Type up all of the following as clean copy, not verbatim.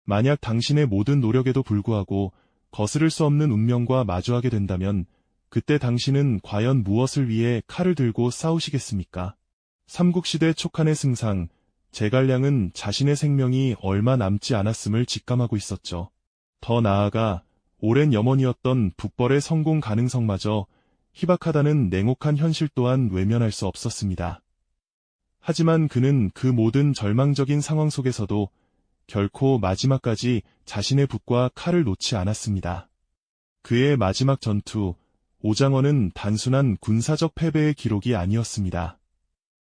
만약 당신의 모든 노력에도 불구하고 거스를 수 없는 운명과 마주하게 된다면 그때 당신은 과연 무엇을 위해 칼을 들고 싸우시겠습니까? 삼국시대 촉한의 승상, 제갈량은 자신의 생명이 얼마 남지 않았음을 직감하고 있었죠. 더 나아가 오랜 염원이었던 북벌의 성공 가능성마저 희박하다는 냉혹한 현실 또한 외면할 수 없었습니다. 하지만 그는 그 모든 절망적인 상황 속에서도 결코 마지막까지 자신의 붓과 칼을 놓지 않았습니다. 그의 마지막 전투, 오장원은 단순한 군사적 패배의 기록이 아니었습니다.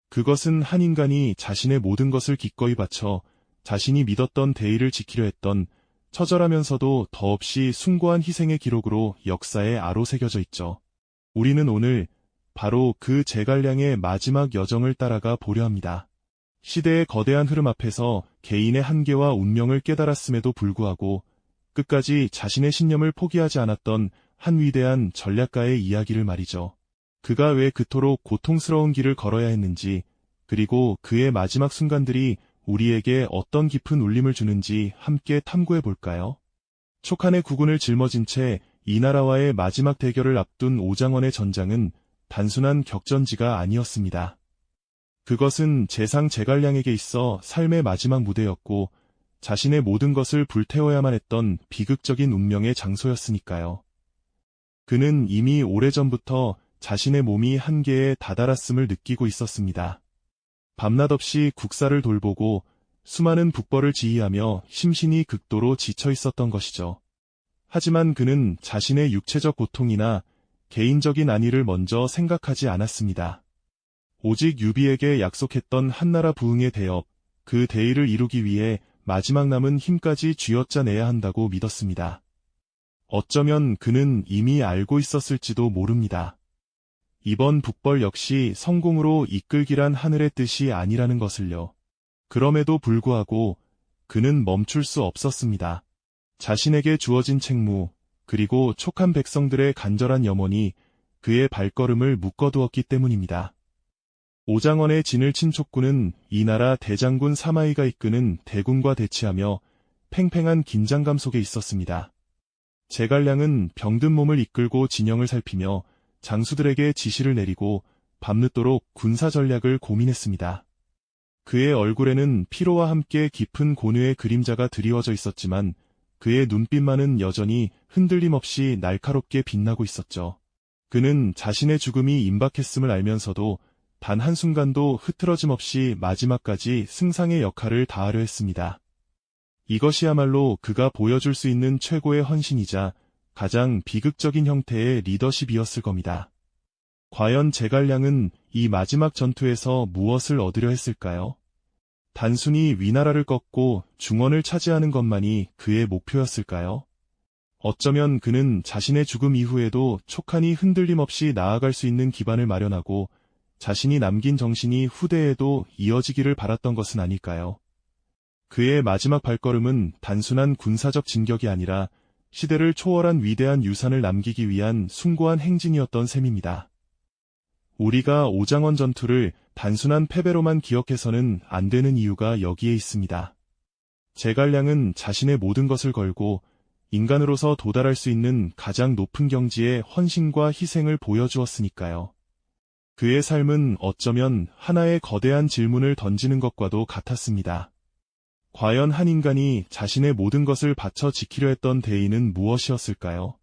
그것은 한 인간이 자신의 모든 것을 기꺼이 바쳐 자신이 믿었던 대의를 지키려 했던 처절하면서도 더없이 숭고한 희생의 기록으로 역사에 아로새겨져 있죠. 우리는 오늘 바로 그 제갈량의 마지막 여정을 따라가 보려 합니다. 시대의 거대한 흐름 앞에서 개인의 한계와 운명을 깨달았음에도 불구하고 끝까지 자신의 신념을 포기하지 않았던 한 위대한 전략가의 이야기를 말이죠. 그가 왜 그토록 고통스러운 길을 걸어야 했는지, 그리고 그의 마지막 순간들이 우리에게 어떤 깊은 울림을 주는지 함께 탐구해 볼까요? 촉한의 국군을 짊어진 채 이 나라와의 마지막 대결을 앞둔 오장원의 전장은 단순한 격전지가 아니었습니다. 그것은 재상 제갈량에게 있어 삶의 마지막 무대였고 자신의 모든 것을 불태워야만 했던 비극적인 운명의 장소였으니까요. 그는 이미 오래전부터 자신의 몸이 한계에 다다랐음을 느끼고 있었습니다. 밤낮 없이 국사를 돌보고 수많은 북벌을 지휘하며 심신이 극도로 지쳐 있었던 것이죠. 하지만 그는 자신의 육체적 고통이나 개인적인 안위를 먼저 생각하지 않았습니다. 오직 유비에게 약속했던 한나라 부흥의 대업, 그 대의를 이루기 위해 마지막 남은 힘까지 쥐어짜내야 한다고 믿었습니다. 어쩌면 그는 이미 알고 있었을지도 모릅니다. 이번 북벌 역시 성공으로 이끌기란 하늘의 뜻이 아니라는 것을요. 그럼에도 불구하고 그는 멈출 수 없었습니다. 자신에게 주어진 책무, 그리고 촉한 백성들의 간절한 염원이 그의 발걸음을 묶어두었기 때문입니다. 오장원의 진을 친 촉군은 이 나라 대장군 사마이가 이끄는 대군과 대치하며 팽팽한 긴장감 속에 있었습니다. 제갈량은 병든 몸을 이끌고 진영을 살피며 장수들에게 지시를 내리고 밤늦도록 군사 전략을 고민했습니다. 그의 얼굴에는 피로와 함께 깊은 고뇌의 그림자가 드리워져 있었지만 그의 눈빛만은 여전히 흔들림 없이 날카롭게 빛나고 있었죠. 그는 자신의 죽음이 임박했음을 알면서도 단 한순간도 흐트러짐 없이 마지막까지 승상의 역할을 다하려 했습니다. 이것이야말로 그가 보여줄 수 있는 최고의 헌신이자 가장 비극적인 형태의 리더십이었을 겁니다. 과연 제갈량은 이 마지막 전투에서 무엇을 얻으려 했을까요? 단순히 위나라를 꺾고 중원을 차지하는 것만이 그의 목표였을까요? 어쩌면 그는 자신의 죽음 이후에도 촉한이 흔들림 없이 나아갈 수 있는 기반을 마련하고 자신이 남긴 정신이 후대에도 이어지기를 바랐던 것은 아닐까요? 그의 마지막 발걸음은 단순한 군사적 진격이 아니라 시대를 초월한 위대한 유산을 남기기 위한 숭고한 행진이었던 셈입니다. 우리가 오장원 전투를 단순한 패배로만 기억해서는 안 되는 이유가 여기에 있습니다. 제갈량은 자신의 모든 것을 걸고 인간으로서 도달할 수 있는 가장 높은 경지의 헌신과 희생을 보여주었으니까요. 그의 삶은 어쩌면 하나의 거대한 질문을 던지는 것과도 같았습니다. 과연 한 인간이 자신의 모든 것을 바쳐 지키려 했던 대의는 무엇이었을까요?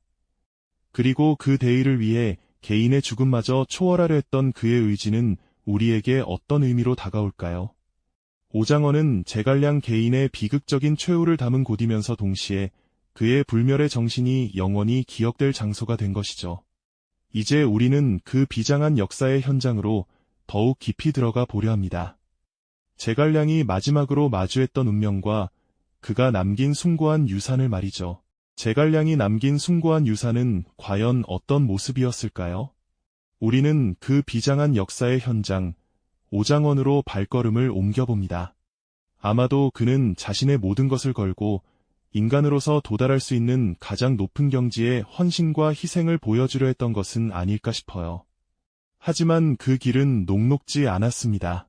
그리고 그 대의를 위해 개인의 죽음마저 초월하려 했던 그의 의지는 우리에게 어떤 의미로 다가올까요? 오장원은 제갈량 개인의 비극적인 최후를 담은 곳이면서 동시에 그의 불멸의 정신이 영원히 기억될 장소가 된 것이죠. 이제 우리는 그 비장한 역사의 현장으로 더욱 깊이 들어가 보려 합니다. 제갈량이 마지막으로 마주했던 운명과 그가 남긴 숭고한 유산을 말이죠. 제갈량이 남긴 숭고한 유산은 과연 어떤 모습이었을까요? 우리는 그 비장한 역사의 현장, 오장원으로 발걸음을 옮겨봅니다. 아마도 그는 자신의 모든 것을 걸고 인간으로서 도달할 수 있는 가장 높은 경지의 헌신과 희생을 보여주려 했던 것은 아닐까 싶어요. 하지만 그 길은 녹록지 않았습니다.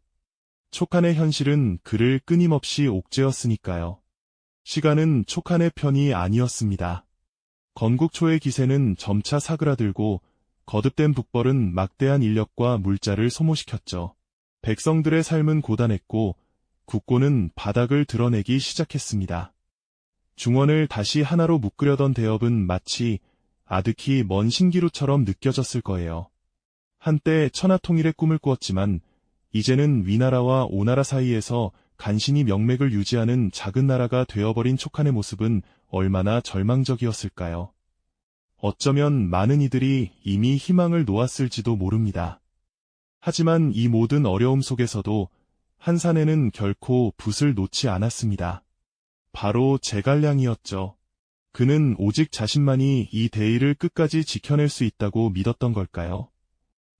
촉한의 현실은 그를 끊임없이 옥죄었으니까요. 시간은 촉한의 편이 아니었습니다. 건국초의 기세는 점차 사그라들고 거듭된 북벌은 막대한 인력과 물자를 소모시켰죠. 백성들의 삶은 고단했고 국고는 바닥을 드러내기 시작했습니다. 중원을 다시 하나로 묶으려던 대업은 마치 아득히 먼 신기루처럼 느껴졌을 거예요. 한때 천하통일의 꿈을 꾸었지만 이제는 위나라와 오나라 사이에서 간신히 명맥을 유지하는 작은 나라가 되어버린 촉한의 모습은 얼마나 절망적이었을까요? 어쩌면 많은 이들이 이미 희망을 놓았을지도 모릅니다. 하지만 이 모든 어려움 속에서도 한산에는 결코 붓을 놓지 않았습니다. 바로 제갈량이었죠. 그는 오직 자신만이 이 대의를 끝까지 지켜낼 수 있다고 믿었던 걸까요?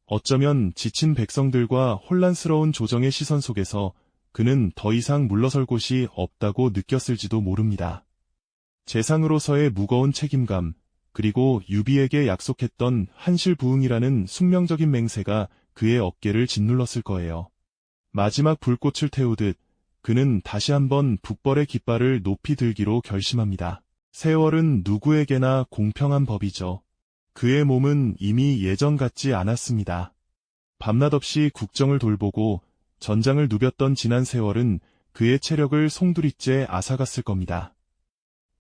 어쩌면 지친 백성들과 혼란스러운 조정의 시선 속에서 그는 더 이상 물러설 곳이 없다고 느꼈을지도 모릅니다. 재상으로서의 무거운 책임감, 그리고 유비에게 약속했던 한실부응이라는 숙명적인 맹세가 그의 어깨를 짓눌렀을 거예요. 마지막 불꽃을 태우듯 그는 다시 한번 북벌의 깃발을 높이 들기로 결심합니다. 세월은 누구에게나 공평한 법이죠. 그의 몸은 이미 예전 같지 않았습니다. 밤낮 없이 국정을 돌보고 전장을 누볐던 지난 세월은 그의 체력을 송두리째 앗아갔을 겁니다.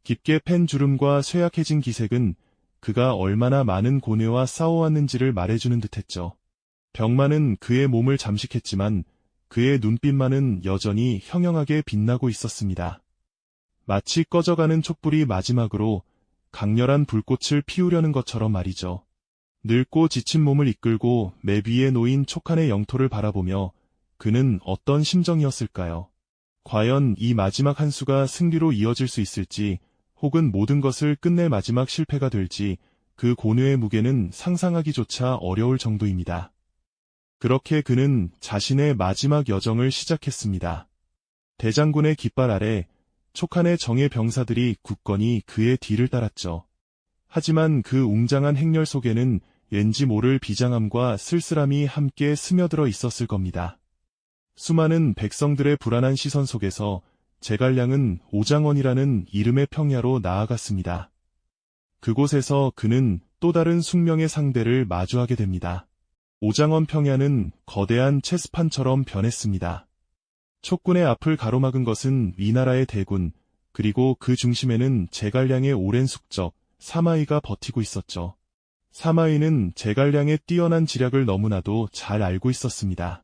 깊게 팬 주름과 쇠약해진 기색은 그가 얼마나 많은 고뇌와 싸워왔는지를 말해주는 듯했죠. 병마는 그의 몸을 잠식했지만 그의 눈빛만은 여전히 형형하게 빛나고 있었습니다. 마치 꺼져가는 촛불이 마지막으로 강렬한 불꽃을 피우려는 것처럼 말이죠. 늙고 지친 몸을 이끌고 맵 위에 놓인 촉한의 영토를 바라보며 그는 어떤 심정이었을까요? 과연 이 마지막 한 수가 승리로 이어질 수 있을지, 혹은 모든 것을 끝낼 마지막 실패가 될지, 그 고뇌의 무게는 상상하기조차 어려울 정도입니다. 그렇게 그는 자신의 마지막 여정을 시작했습니다. 대장군의 깃발 아래 촉한의 정예 병사들이 굳건히 그의 뒤를 따랐죠. 하지만 그 웅장한 행렬 속에는 왠지 모를 비장함과 쓸쓸함이 함께 스며들어 있었을 겁니다. 수많은 백성들의 불안한 시선 속에서 제갈량은 오장원이라는 이름의 평야로 나아갔습니다. 그곳에서 그는 또 다른 숙명의 상대를 마주하게 됩니다. 오장원 평야는 거대한 체스판처럼 변했습니다. 촉군의 앞을 가로막은 것은 위나라의 대군, 그리고 그 중심에는 제갈량의 오랜 숙적, 사마이가 버티고 있었죠. 사마이는 제갈량의 뛰어난 지략을 너무나도 잘 알고 있었습니다.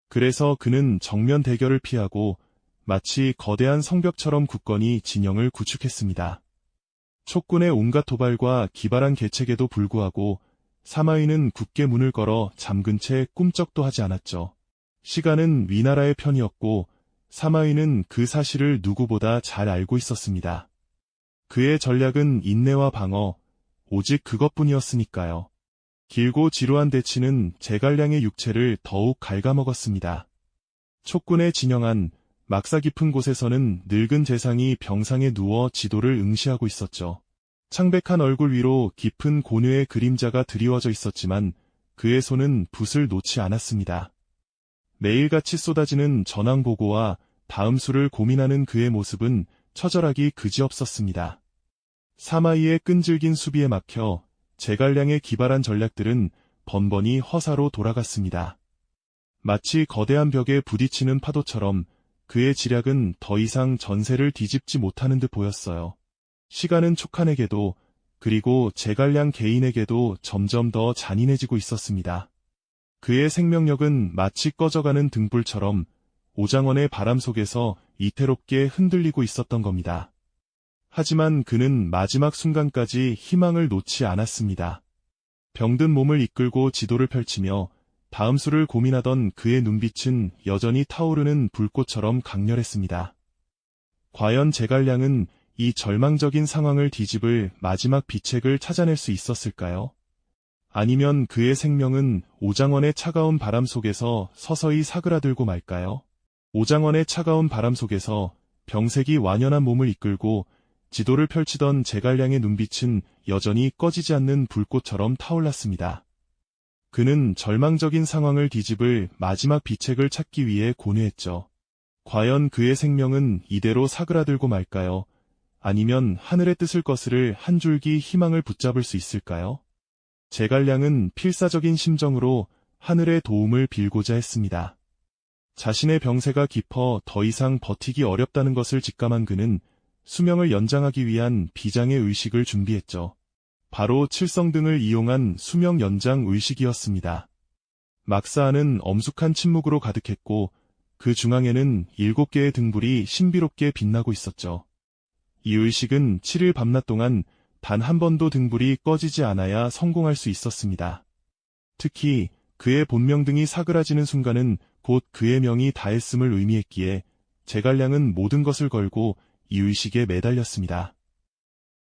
그래서 그는 정면 대결을 피하고 마치 거대한 성벽처럼 굳건히 진영을 구축했습니다. 촉군의 온갖 도발과 기발한 계책에도 불구하고 사마이는 굳게 문을 걸어 잠근 채 꿈쩍도 하지 않았죠. 시간은 위나라의 편이었고 사마이는 그 사실을 누구보다 잘 알고 있었습니다. 그의 전략은 인내와 방어, 오직 그것뿐이었으니까요. 길고 지루한 대치는 제갈량의 육체를 더욱 갉아먹었습니다. 촉군의 진영한 막사 깊은 곳에서는 늙은 재상이 병상에 누워 지도를 응시하고 있었죠. 창백한 얼굴 위로 깊은 고뇌의 그림자가 드리워져 있었지만 그의 손은 붓을 놓지 않았습니다. 매일같이 쏟아지는 전황 보고와 다음 수를 고민하는 그의 모습은 처절하기 그지없었습니다. 사마이의 끈질긴 수비에 막혀 제갈량의 기발한 전략들은 번번이 허사로 돌아갔습니다. 마치 거대한 벽에 부딪히는 파도처럼 그의 지략은 더 이상 전세를 뒤집지 못하는 듯 보였어요. 시간은 촉한에게도, 그리고 제갈량 개인에게도 점점 더 잔인해지고 있었습니다. 그의 생명력은 마치 꺼져가는 등불처럼 오장원의 바람 속에서 이태롭게 흔들리고 있었던 겁니다. 하지만 그는 마지막 순간까지 희망을 놓지 않았습니다. 병든 몸을 이끌고 지도를 펼치며 다음 수를 고민하던 그의 눈빛은 여전히 타오르는 불꽃처럼 강렬했습니다. 과연 제갈량은 이 절망적인 상황을 뒤집을 마지막 비책을 찾아낼 수 있었을까요? 아니면 그의 생명은 오장원의 차가운 바람 속에서 서서히 사그라들고 말까요? 오장원의 차가운 바람 속에서 병색이 완연한 몸을 이끌고 지도를 펼치던 제갈량의 눈빛은 여전히 꺼지지 않는 불꽃처럼 타올랐습니다. 그는 절망적인 상황을 뒤집을 마지막 비책을 찾기 위해 고뇌했죠. 과연 그의 생명은 이대로 사그라들고 말까요? 아니면 하늘의 뜻을 거스를 한 줄기 희망을 붙잡을 수 있을까요? 제갈량은 필사적인 심정으로 하늘의 도움을 빌고자 했습니다. 자신의 병세가 깊어 더 이상 버티기 어렵다는 것을 직감한 그는 수명을 연장하기 위한 비장의 의식을 준비했죠. 바로 칠성등을 이용한 수명 연장 의식이었습니다. 막사안은 엄숙한 침묵으로 가득했고 그 중앙에는 7개의 등불이 신비롭게 빛나고 있었죠. 이 의식은 7일 밤낮 동안 단 한 번도 등불이 꺼지지 않아야 성공할 수 있었습니다. 특히 그의 본명등이 사그라지는 순간은 곧 그의 명이 다했음을 의미했기에 제갈량은 모든 것을 걸고 이 의식에 매달렸습니다.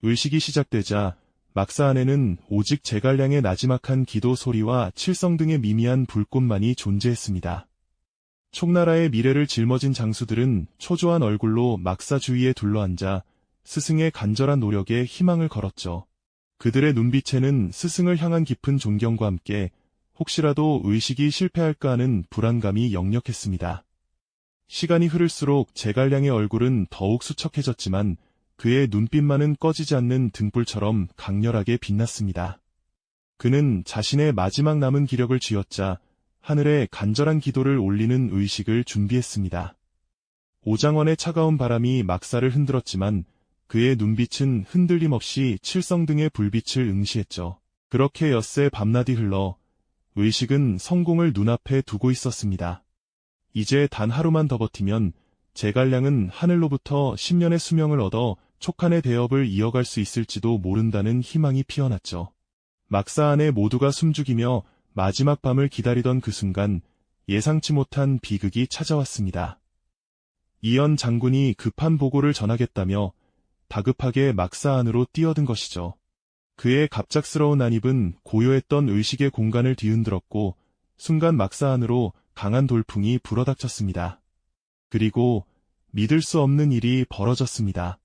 의식이 시작되자 막사 안에는 오직 제갈량의 나지막한 기도 소리와 칠성등의 미미한 불꽃만이 존재했습니다. 촉나라의 미래를 짊어진 장수들은 초조한 얼굴로 막사 주위에 둘러앉아 스승의 간절한 노력에 희망을 걸었죠. 그들의 눈빛에는 스승을 향한 깊은 존경과 함께 혹시라도 의식이 실패할까 하는 불안감이 역력했습니다. 시간이 흐를수록 제갈량의 얼굴은 더욱 수척해졌지만 그의 눈빛만은 꺼지지 않는 등불처럼 강렬하게 빛났습니다. 그는 자신의 마지막 남은 기력을 쥐어짜 하늘에 간절한 기도를 올리는 의식을 준비했습니다. 오장원의 차가운 바람이 막사를 흔들었지만 그의 눈빛은 흔들림 없이 칠성등의 불빛을 응시했죠. 그렇게 엿새 밤낮이 흘러 의식은 성공을 눈앞에 두고 있었습니다. 이제 단 하루만 더 버티면 제갈량은 하늘로부터 10년의 수명을 얻어 촉한의 대업을 이어갈 수 있을지도 모른다는 희망이 피어났죠. 막사 안에 모두가 숨죽이며 마지막 밤을 기다리던 그 순간 예상치 못한 비극이 찾아왔습니다. 이연 장군이 급한 보고를 전하겠다며 다급하게 막사 안으로 뛰어든 것이죠. 그의 갑작스러운 난입은 고요했던 의식의 공간을 뒤흔들었고 순간 막사 안으로 강한 돌풍이 불어닥쳤습니다. 그리고 믿을 수 없는 일이 벌어졌습니다.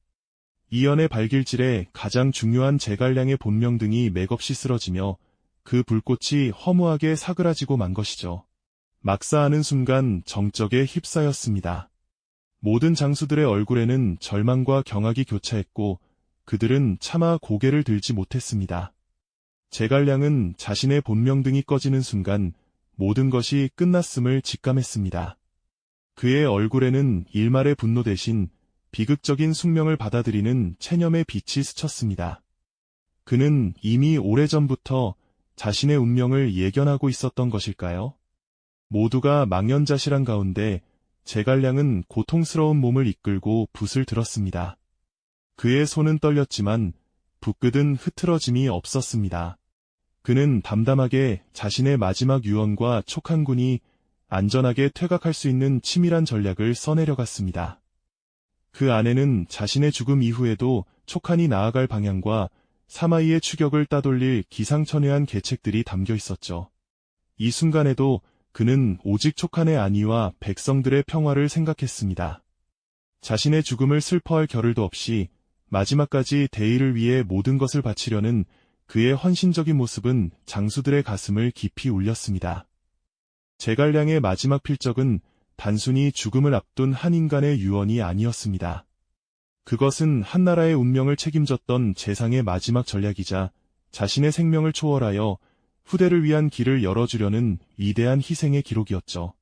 이연의 발길질에 가장 중요한 제갈량의 본명등이 맥없이 쓰러지며 그 불꽃이 허무하게 사그라지고 만 것이죠. 막사 하는 순간 정적에 휩싸였습니다. 모든 장수들의 얼굴에는 절망과 경악이 교차했고 그들은 차마 고개를 들지 못했습니다. 제갈량은 자신의 본명등이 꺼지는 순간 모든 것이 끝났음을 직감했습니다. 그의 얼굴에는 일말의 분노 대신 비극적인 숙명을 받아들이는 체념의 빛이 스쳤습니다. 그는 이미 오래전부터 자신의 운명을 예견하고 있었던 것일까요? 모두가 망연자실한 가운데 제갈량은 고통스러운 몸을 이끌고 붓을 들었습니다. 그의 손은 떨렸지만 붓끝은 흐트러짐이 없었습니다. 그는 담담하게 자신의 마지막 유언과 촉한군이 안전하게 퇴각할 수 있는 치밀한 전략을 써내려갔습니다. 그 안에는 자신의 죽음 이후에도 촉한이 나아갈 방향과 사마이의 추격을 따돌릴 기상천외한 계책들이 담겨 있었죠. 이 순간에도 그는 오직 촉한의 안위와 백성들의 평화를 생각했습니다. 자신의 죽음을 슬퍼할 겨를도 없이 마지막까지 대의를 위해 모든 것을 바치려는 그의 헌신적인 모습은 장수들의 가슴을 깊이 울렸습니다. 제갈량의 마지막 필적은 단순히 죽음을 앞둔 한 인간의 유언이 아니었습니다. 그것은 한 나라의 운명을 책임졌던 재상의 마지막 전략이자 자신의 생명을 초월하여 후대를 위한 길을 열어주려는 위대한 희생의 기록이었죠.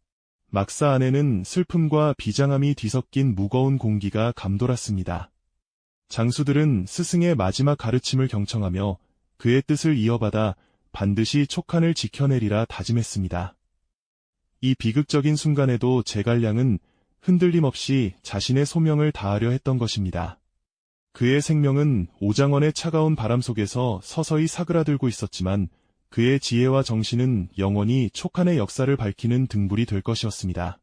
막사 안에는 슬픔과 비장함이 뒤섞인 무거운 공기가 감돌았습니다. 장수들은 스승의 마지막 가르침을 경청하며 그의 뜻을 이어받아 반드시 촉한을 지켜내리라 다짐했습니다. 이 비극적인 순간에도 제갈량은 흔들림 없이 자신의 소명을 다하려 했던 것입니다. 그의 생명은 오장원의 차가운 바람 속에서 서서히 사그라들고 있었지만 그의 지혜와 정신은 영원히 촉한의 역사를 밝히는 등불이 될 것이었습니다.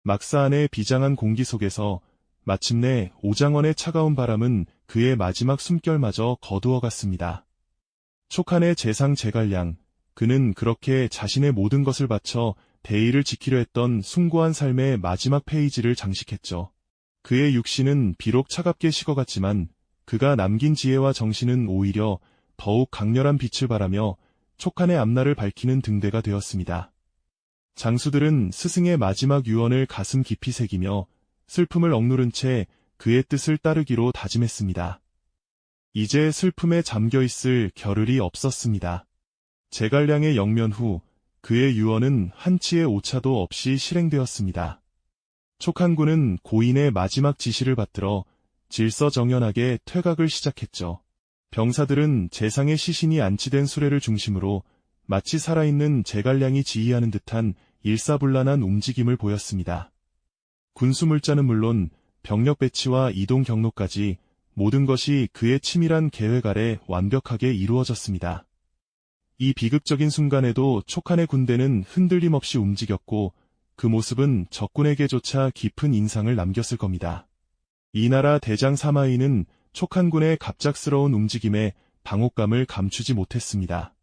막사 안의 비장한 공기 속에서 마침내 오장원의 차가운 바람은 그의 마지막 숨결마저 거두어갔습니다. 촉한의 재상 제갈량, 그는 그렇게 자신의 모든 것을 바쳐 대의를 지키려 했던 숭고한 삶의 마지막 페이지를 장식했죠. 그의 육신은 비록 차갑게 식어갔지만 그가 남긴 지혜와 정신은 오히려 더욱 강렬한 빛을 발하며 촉한의 앞날을 밝히는 등대가 되었습니다. 장수들은 스승의 마지막 유언을 가슴 깊이 새기며 슬픔을 억누른 채 그의 뜻을 따르기로 다짐했습니다. 이제 슬픔에 잠겨있을 겨를이 없었습니다. 제갈량의 영면 후 그의 유언은 한치의 오차도 없이 실행되었습니다. 촉한군은 고인의 마지막 지시를 받들어 질서정연하게 퇴각을 시작했죠. 병사들은 재상의 시신이 안치된 수레를 중심으로 마치 살아있는 제갈량이 지휘하는 듯한 일사불란한 움직임을 보였습니다. 군수물자는 물론 병력 배치와 이동 경로까지 모든 것이 그의 치밀한 계획 아래 완벽하게 이루어졌습니다. 이 비극적인 순간에도 촉한의 군대는 흔들림 없이 움직였고 그 모습은 적군에게조차 깊은 인상을 남겼을 겁니다. 이 나라 대장 사마이는 촉한군의 갑작스러운 움직임에 당혹감을 감추지 못했습니다.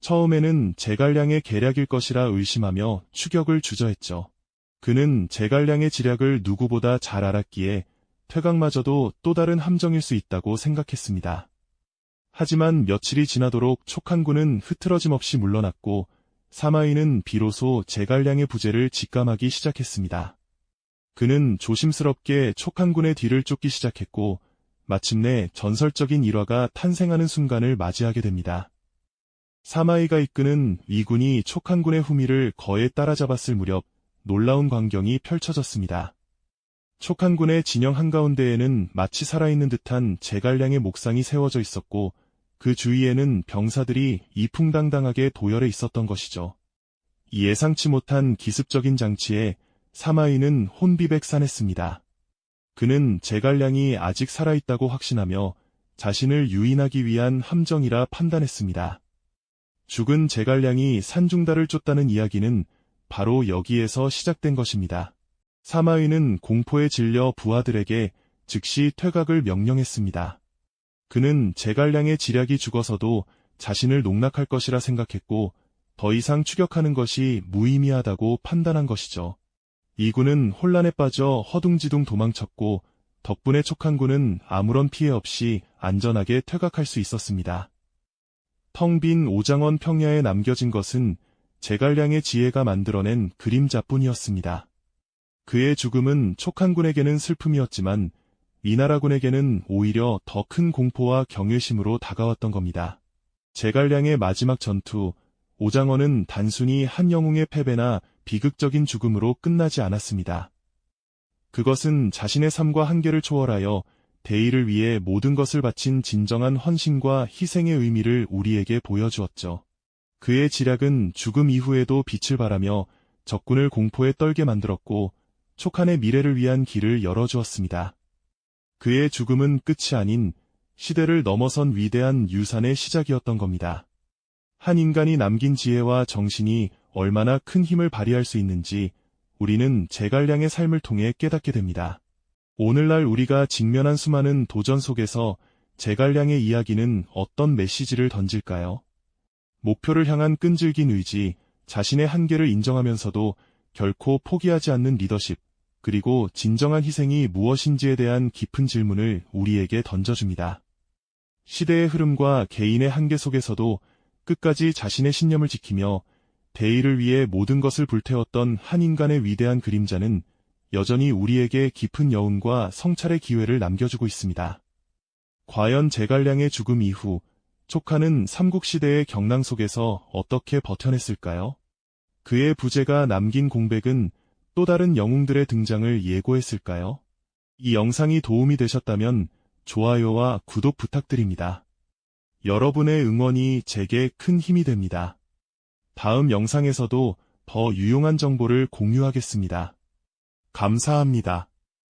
처음에는 제갈량의 계략일 것이라 의심하며 추격을 주저했죠. 그는 제갈량의 지략을 누구보다 잘 알았기에 퇴각마저도 또 다른 함정일 수 있다고 생각했습니다. 하지만 며칠이 지나도록 촉한군은 흐트러짐 없이 물러났고 사마이는 비로소 제갈량의 부재를 직감하기 시작했습니다. 그는 조심스럽게 촉한군의 뒤를 쫓기 시작했고 마침내 전설적인 일화가 탄생하는 순간을 맞이하게 됩니다. 사마이가 이끄는 위군이 촉한군의 후미를 거에 따라잡았을 무렵 놀라운 광경이 펼쳐졌습니다. 촉한군의 진영 한가운데에는 마치 살아있는 듯한 제갈량의 목상이 세워져 있었고 그 주위에는 병사들이 이풍당당하게 도열해 있었던 것이죠. 예상치 못한 기습적인 장치에 사마이는 혼비백산했습니다. 그는 제갈량이 아직 살아있다고 확신하며 자신을 유인하기 위한 함정이라 판단했습니다. 죽은 제갈량이 산중달을 쫓다는 이야기는 바로 여기에서 시작된 것입니다. 사마이는 공포에 질려 부하들에게 즉시 퇴각을 명령했습니다. 그는 제갈량의 지략이 죽어서도 자신을 농락할 것이라 생각했고 더 이상 추격하는 것이 무의미하다고 판단한 것이죠. 이군은 혼란에 빠져 허둥지둥 도망쳤고 덕분에 촉한군은 아무런 피해 없이 안전하게 퇴각할 수 있었습니다. 텅 빈 오장원 평야에 남겨진 것은 제갈량의 지혜가 만들어낸 그림자뿐이었습니다. 그의 죽음은 촉한군에게는 슬픔이었지만 위나라군에게는 오히려 더 큰 공포와 경외심으로 다가왔던 겁니다. 제갈량의 마지막 전투, 오장원은 단순히 한 영웅의 패배나 비극적인 죽음으로 끝나지 않았습니다. 그것은 자신의 삶과 한계를 초월하여 대의를 위해 모든 것을 바친 진정한 헌신과 희생의 의미를 우리에게 보여주었죠. 그의 지략은 죽음 이후에도 빛을 발하며 적군을 공포에 떨게 만들었고 촉한의 미래를 위한 길을 열어주었습니다. 그의 죽음은 끝이 아닌 시대를 넘어선 위대한 유산의 시작이었던 겁니다. 한 인간이 남긴 지혜와 정신이 얼마나 큰 힘을 발휘할 수 있는지 우리는 제갈량의 삶을 통해 깨닫게 됩니다. 오늘날 우리가 직면한 수많은 도전 속에서 제갈량의 이야기는 어떤 메시지를 던질까요? 목표를 향한 끈질긴 의지, 자신의 한계를 인정하면서도 결코 포기하지 않는 리더십, 그리고 진정한 희생이 무엇인지에 대한 깊은 질문을 우리에게 던져줍니다. 시대의 흐름과 개인의 한계 속에서도 끝까지 자신의 신념을 지키며 대의를 위해 모든 것을 불태웠던 한 인간의 위대한 그림자는 여전히 우리에게 깊은 여운과 성찰의 기회를 남겨주고 있습니다. 과연 제갈량의 죽음 이후 촉한은 삼국시대의 경랑 속에서 어떻게 버텨냈을까요? 그의 부재가 남긴 공백은 또 다른 영웅들의 등장을 예고했을까요? 이 영상이 도움이 되셨다면 좋아요와 구독 부탁드립니다. 여러분의 응원이 제게 큰 힘이 됩니다. 다음 영상에서도 더 유용한 정보를 공유하겠습니다. 감사합니다.